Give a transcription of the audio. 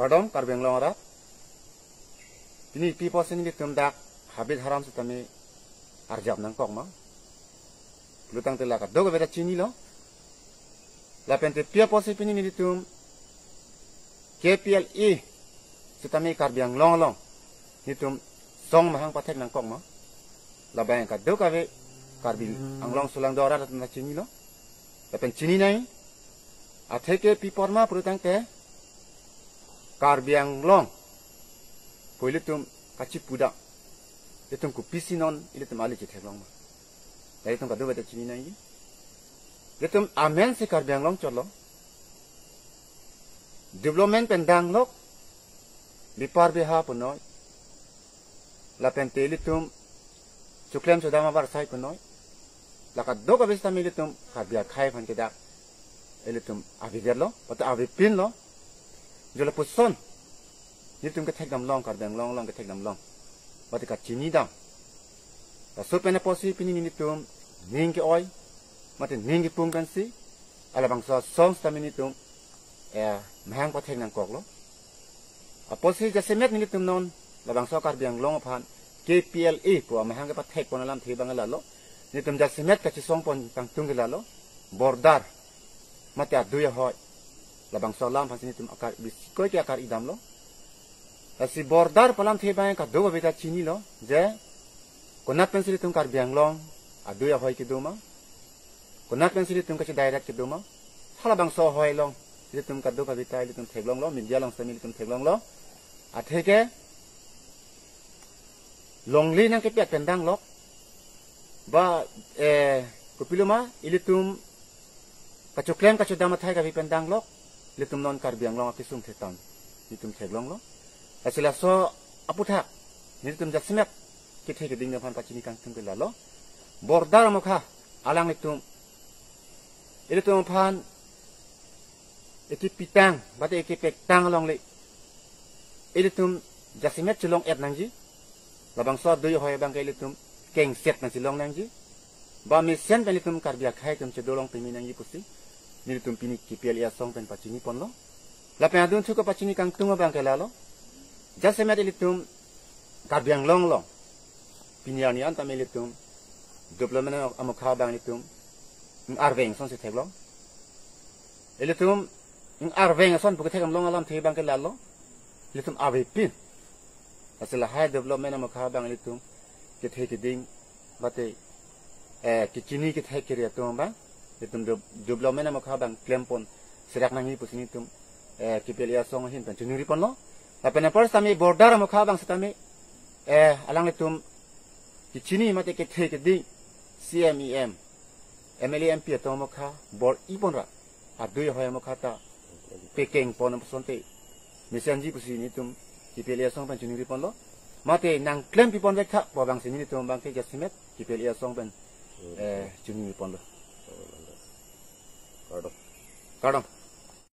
kadang karbeng long ora ini people sini tum dak habit haram setami arjab nang kok ma lutang telaka dogo beda chini lo la pente pia posi pini ni tum KPLE setami karbeng long long ni tum song mahang patek nang kok ma la bang ka dogo be karbil anglong sulang dora na chini lo la pen chini nai atheke people ma prutang te karbeng long poi tum kaci puda itu ku pisinon ini tum ali cithek long ma dai tum kadu beta chini nai itu amen se karbeng long cholo development pendang lok bipar beha punoi la penteli tum chuklem sudama bar sai punoi la ka do ka besta mili tum khabia khai phan ke da eli tum aviger lo pata avipin lo jola puson ni tum ka thek dam long karbeng long long ka thek dam long pati ka chini dam ta so pene posi pini ni tum ning ke oi mate ning ke pung kan si ala bang so song sta mini tum mahang pa thek nang kok lo a posi ja semet ni tum non la bang so karbeng long phan KPLE po mahang ka pa thek pon lam thi bang la lo ni tum ja semet ka chi song pon tang tung ke la lo bordar mate aduya hoy la bang so lam phan ni tum akar bis ko ke akar idam lo asi bordar palam the bang ka do beta chini lo je konat pensili tum karbeng long aduya hoy ki duma konat pensili tum ka chi direct ki duma hala bang so hoy long li tum ka do ka beta li tum thek long lo min dia long sami li tum thek long lo atheke long li nang ke pet pendang lok ba kupiluma ilitum kacuklem kacudama thai ka bi pendang lok litum non karbeng long apisum thetan litum thek long lo asila so aputha litum jasmet ki thek ding phan pachini kang tum ke la lo bordar mokha alang ilitum phan eki pitang bate eki pektang long le ilitum jasmet chulong et nangji labang so doy hoy bang ke litum keng set nang silong nangji ba mi sen ben litum karbia khai tum chedolong pimi nangji pusi ni litum pini KPLE song pen pachini pon lo la pen adun thu ko pachini kang tung bang ke la lo jasmet litum karbiang long long piniani an tamel litum development amokha bang litum arveng son se theglong elitum arveng son bu ke thegam long alam the bang ke la lo litum ave pin asila high development amokha bang litum ke the ke ding bate ke chini ke the ke tum bang litum development amokha bang klempon serak nangi pusini tum KPLE song hin pen chunuri pon lo apene por sami border amokha bang setami alang litum ke chini mate ke the ke ding CMEM MLAMP to amokha bor ipon ra adui hoy amokha ta pekeng pon sonte misanji pusini tum KPLE song pen chunuri pon lo mate nang klem pipon vekha bo bang sini tum bang ke jasimet KPLE song pen chunuri pon lo kadang